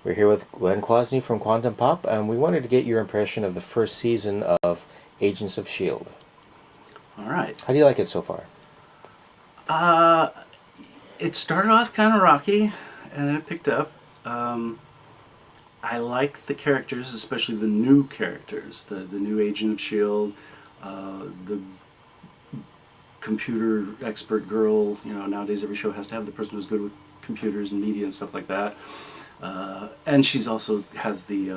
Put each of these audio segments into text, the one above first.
We're here with Glen Quasny from Quantum Pop, and we wanted to get your impression of the first season of Agents of S.H.I.E.L.D. All right. How do you like it so far? It started off kind of rocky, and then it picked up. I like the characters, especially the new characters, the new agent of S.H.I.E.L.D., the computer expert girl. You know, nowadays every show has to have the person who's good with computers and media and stuff like that. And she's also has the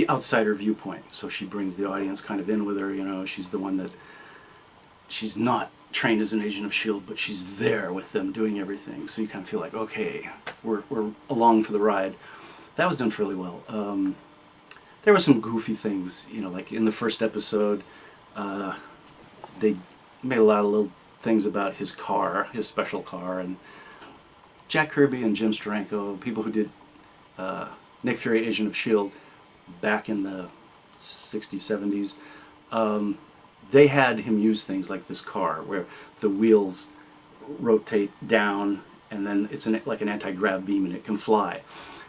outsider viewpoint, so she brings the audience kind of in with her. You know, she's the one that she's not trained as an agent of S.H.I.E.L.D., but she's there with them doing everything. So you kind of feel like, okay, we're along for the ride. That was done fairly well. There were some goofy things, you know, like in the first episode, they made a lot of little things about his car, his special car, and Jack Kirby and Jim Steranko, people who did Nick Fury, Agent of S.H.I.E.L.D. back in the 60s, 70s, they had him use things like this car where the wheels rotate down and then it's like an anti-grav beam and it can fly.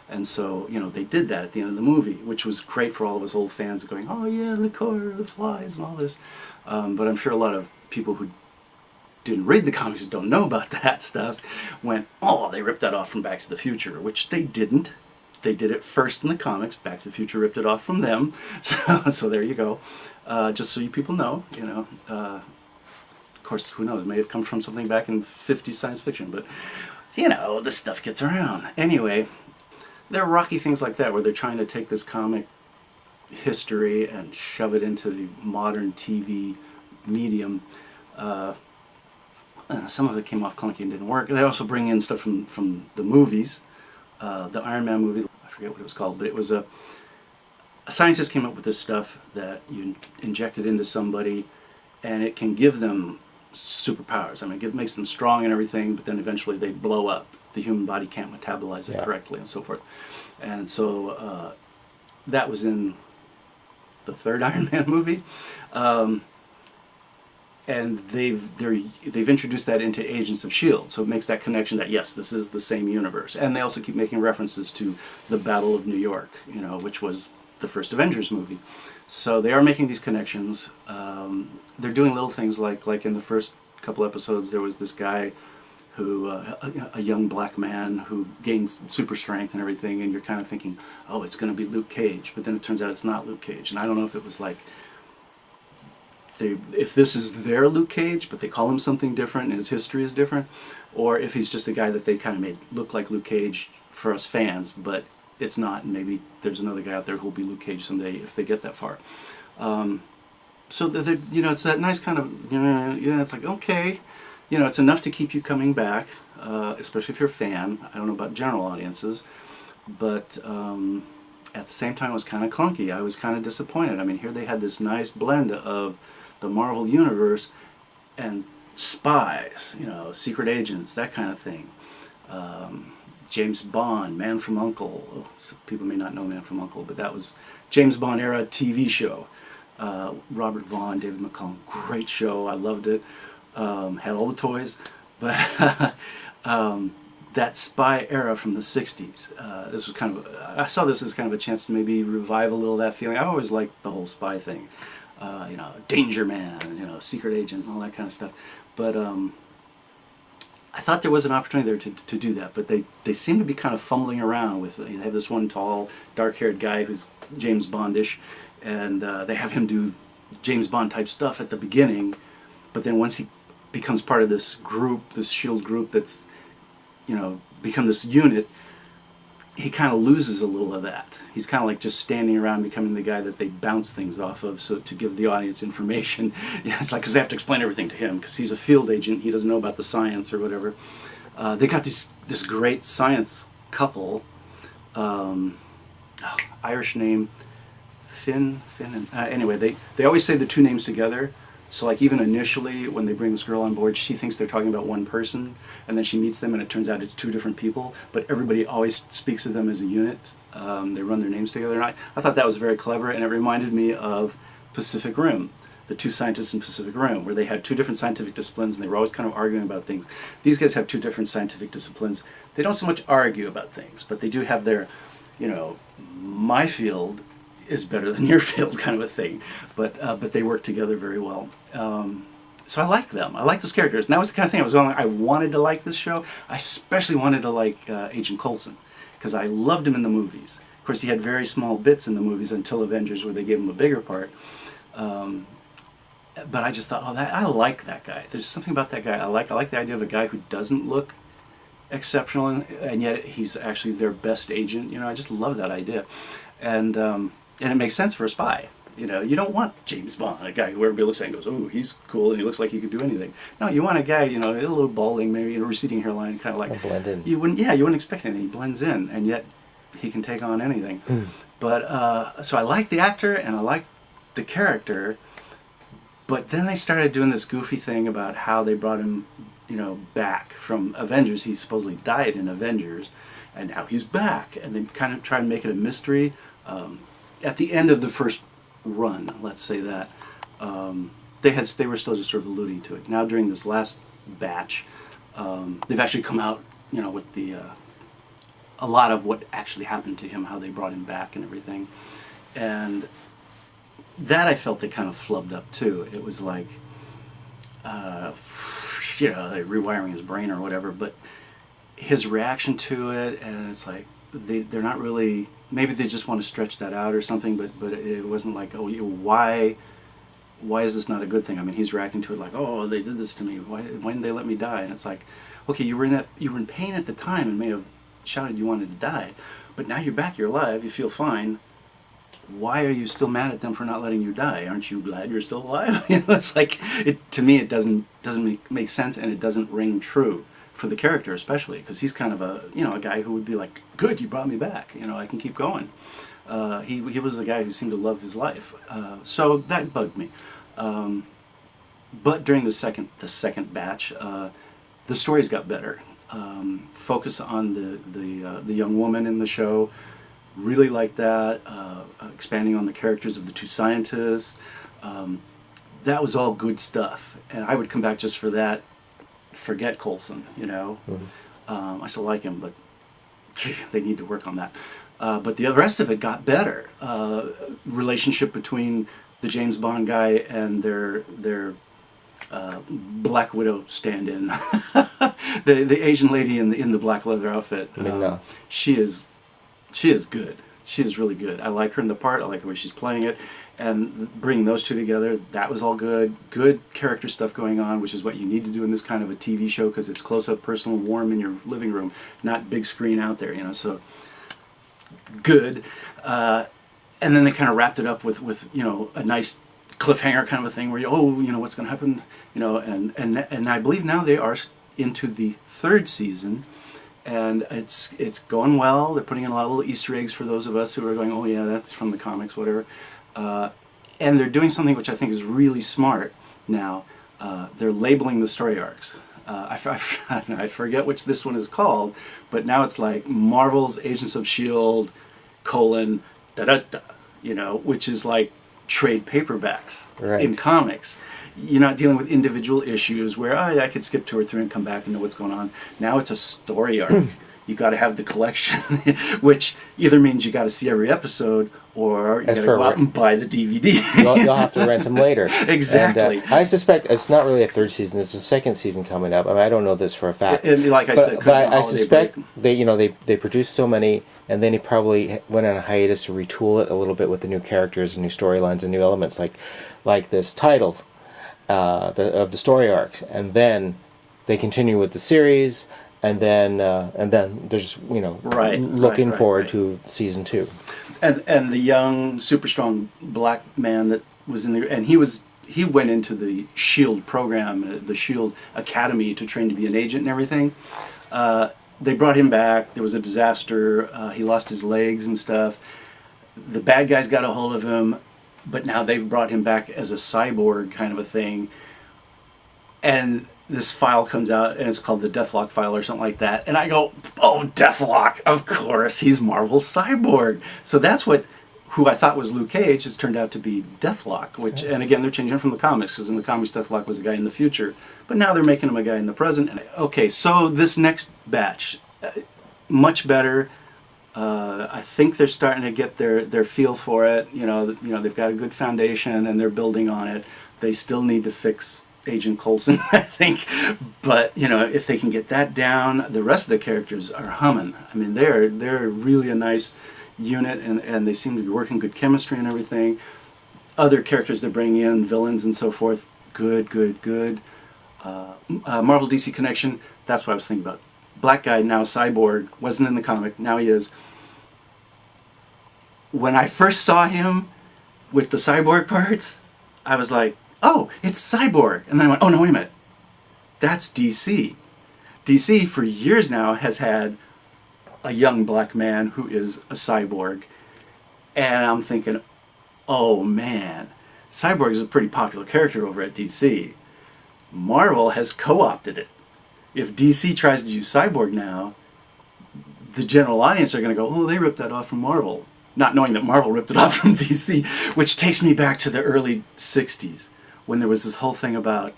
And so, you know, they did that at the end of the movie, which was great for all of us old fans going, oh yeah, the car, the flies and all this. But I'm sure a lot of people who didn't read the comics and don't know about that stuff went, oh, they ripped that off from Back to the Future, which they didn't. They did it first in the comics. Back to the Future ripped it off from them. So there you go. Just so you people know, you know. Of course, who knows? It may have come from something back in 50s science fiction, but, you know, this stuff gets around. Anyway, there are rocky things like that where they're trying to take this comic history and shove it into the modern TV medium. Some of it came off clunky and didn't work. They also bring in stuff from the movies. The Iron Man movie, I forget what it was called, but it was a scientist came up with this stuff that you inject it into somebody and it can give them superpowers. I mean, it makes them strong and everything, but then eventually they blow up. The human body can't metabolize it correctly and so forth. And so that was in the third Iron Man movie. And they've introduced that into Agents of S.H.I.E.L.D., so it makes that connection that yes, this is the same universe. And they also keep making references to the Battle of New York, you know, which was the first Avengers movie. So they are making these connections. They're doing little things like in the first couple episodes there was this guy who a young black man who gains super strength and everything, and you're kind of thinking, oh, it's going to be Luke Cage, but then it turns out it's not Luke Cage. And I don't know if it was like if this is their Luke Cage, but they call him something different and his history is different, or if he's just a guy that they kind of made look like Luke Cage for us fans, but it's not, and maybe there's another guy out there who'll be Luke Cage someday if they get that far. So you know, it's that nice kind of, you know, it's like, okay, you know, it's enough to keep you coming back, especially if you're a fan. I don't know about general audiences, but at the same time it was kind of clunky. I was kind of disappointed. I mean, here they had this nice blend of the Marvel Universe and spies, you know, secret agents, that kind of thing. James Bond, Man from U.N.C.L.E. Oh, so people may not know Man from U.N.C.L.E., but that was James Bond era TV show. Robert Vaughn, David McCallum, great show. I loved it. Had all the toys, but that spy era from the 60s. This was kind of I saw this as kind of a chance to maybe revive a little of that feeling. I always liked the whole spy thing. You know, Danger Man, you know, secret agent, and all that kind of stuff. But I thought there was an opportunity there to do that, but they seem to be kind of fumbling around with. They have this one tall, dark-haired guy who's James Bondish, and they have him do James Bond type stuff at the beginning, but then once he becomes part of this group, this S.H.I.E.L.D. group that's, you know, become this unit, he kind of loses a little of that. He's kind of like just standing around becoming the guy that they bounce things off of, so to give the audience information. Yeah, it's like, because they have to explain everything to him, because he's a field agent, he doesn't know about the science or whatever. They got this great science couple, Irish name, Finn, and anyway, they always say the two names together. So like even initially when they bring this girl on board, she thinks they're talking about one person, and then she meets them and it turns out it's two different people, but everybody always speaks of them as a unit. They run their names together, and I thought that was very clever, and it reminded me of Pacific Rim. the two scientists in Pacific Rim, where they had two different scientific disciplines and they were always kind of arguing about things. These guys have two different scientific disciplines. They don't so much argue about things, but they do have their, you know, my field is better than your field kind of a thing. But they work together very well. So I like them. I like those characters. And that was the kind of thing I was going. I wanted to like this show. I especially wanted to like Agent Coulson because I loved him in the movies. Of course, he had very small bits in the movies until Avengers, where they gave him a bigger part. But I just thought, oh, I like that guy. There's something about that guy I like. I like the idea of a guy who doesn't look exceptional, and yet he's actually their best agent. You know, I just love that idea, and it makes sense for a spy. You know, you don't want James Bond, a guy who everybody looks at and goes, oh, he's cool and he looks like he could do anything. No, you want a guy, you know, a little balding, maybe a receding hairline, kind of like blend in. You wouldn't expect anything. He blends in, and yet he can take on anything. But so I like the actor and I like the character. But then they started doing this goofy thing about how they brought him, you know, back from Avengers. He supposedly died in Avengers, and now he's back. And they kind of tried to make it a mystery. At the end of the first run, let's say that, they were still just sort of alluding to it. Now during this last batch, they've actually come out, you know, with a lot of what actually happened to him, how they brought him back and everything. And that I felt they kind of flubbed up too. It was like, you know, they're rewiring his brain or whatever, but his reaction to it, and it's like, they're not really, maybe they just want to stretch that out or something, but it wasn't like, oh, why is this not a good thing? I mean, he's reacting to it like, oh, they did this to me, why didn't they let me die? And it's like, okay, you were in pain at the time and may have shouted you wanted to die, but now you're back, you're alive, you feel fine. Why are you still mad at them for not letting you die? Aren't you glad you're still alive? You know, it's like, to me it doesn't make sense, and it doesn't ring true for the character, especially because he's kind of a guy who would be like, good, you brought me back, you know, I can keep going. He was a guy who seemed to love his life, so that bugged me. But during the second batch, the stories got better. Focus on the young woman in the show. Really like that, expanding on the characters of the two scientists. That was all good stuff, and I would come back just for that. Forget Coulson, you know. I still like him, but they need to work on that. But the rest of it got better. Relationship between the James Bond guy and their Black Widow stand-in, the Asian lady in the black leather outfit. Ming-Na. She is good. She is really good. I like her in the part. I like the way she's playing it. And bringing those two together, that was all good. Good character stuff going on, which is what you need to do in this kind of a TV show, because it's close-up, personal, warm in your living room, not big screen out there, you know, so good. And then they kind of wrapped it up with you know, a nice cliffhanger kind of a thing where you know, what's going to happen, you know, and I believe now they are into the third season. And it's going well. They're putting in a lot of little Easter eggs for those of us who are going, oh yeah, that's from the comics, whatever. And they're doing something which I think is really smart now. They're labeling the story arcs. I forget which this one is called, but now it's like Marvel's Agents of S.H.I.E.L.D. : da-da-da, you know, which is like trade paperbacks in comics. You're not dealing with individual issues where I could skip 2 or 3 and come back and know what's going on. Now it's a story arc. You got to have the collection, which either means you got to see every episode, or you got to go out and buy the DVD. You'll have to rent them later. Exactly. And, I suspect it's not really a third season. It's a second season coming up. I mean, I don't know this for a fact. Like I said, but I suspect they produced so many, and then he probably went on a hiatus to retool it a little bit with the new characters and new storylines and new elements, like this title. Of the story arcs, and then they continue with the series, and then they're just looking forward to season 2. And the young, super strong black man that was in there, and he went into the S.H.I.E.L.D. program, the S.H.I.E.L.D. Academy, to train to be an agent and everything. They brought him back. There was a disaster. He lost his legs and stuff. The bad guys got a hold of him. But now they've brought him back as a cyborg kind of a thing. And this file comes out, and it's called the Deathlock file or something like that. And I go, oh, Deathlock, of course, he's Marvel's cyborg. So that's who I thought was Luke Cage has turned out to be Deathlock, which, and again, they're changing it from the comics, because in the comics Deathlock was a guy in the future, but now they're making him a guy in the present. And, okay, so this next batch, much better. I think they're starting to get their feel for it. You know, they've got a good foundation and they're building on it. They still need to fix Agent Coulson, I think, but you know, if they can get that down, the rest of the characters are humming. I mean, they're really a nice unit, and they seem to be working good chemistry and everything. Other characters they're bringing in, villains and so forth, good. Marvel DC connection, that's what I was thinking about. Black guy, now Cyborg, wasn't in the comic, now he is. When I first saw him with the Cyborg parts, I was like, oh, it's Cyborg. And then I went, oh no, wait a minute, that's DC. DC for years now has had a young black man who is a cyborg, and I'm thinking, oh man, Cyborg is a pretty popular character over at DC. Marvel has co-opted it. If DC tries to use Cyborg now, the general audience are going to go, oh, they ripped that off from Marvel. Not knowing that Marvel ripped it off from DC, which takes me back to the early 60s, when there was this whole thing about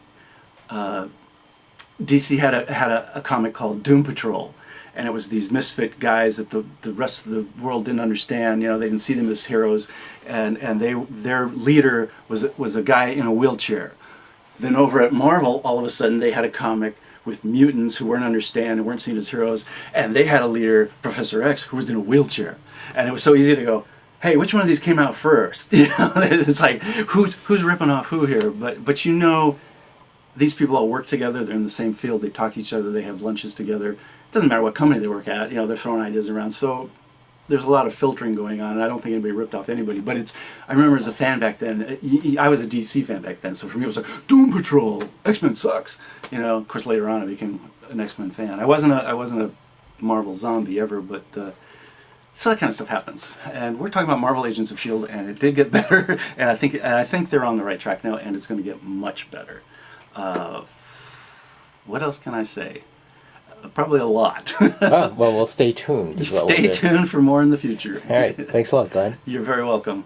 DC had a comic called Doom Patrol, and it was these misfit guys that the rest of the world didn't understand. You know, they didn't see them as heroes, and their leader was a guy in a wheelchair. Then over at Marvel, all of a sudden they had a comic with mutants who weren't understand and weren't seen as heroes, and they had a leader, Professor X, who was in a wheelchair. And it was so easy to go, hey, which one of these came out first? You know, it's like, who's ripping off who here? But you know, these people all work together. They're in the same field. They talk to each other. They have lunches together. It doesn't matter what company they work at. You know, they're throwing ideas around. So there's a lot of filtering going on, and I don't think anybody ripped off anybody. But it's, I remember as a fan back then, I was a DC fan back then, so for me it was like, Doom Patrol, X-Men sucks. You know, of course later on I became an X-Men fan. I wasn't a Marvel zombie ever, but so that kind of stuff happens. And we're talking about Marvel Agents of S.H.I.E.L.D, and it did get better, and I think they're on the right track now, and it's going to get much better. What else can I say? Probably a lot. Oh, well, we'll stay tuned. Stay tuned for more in the future. All right. Thanks a lot, Glenn. You're very welcome.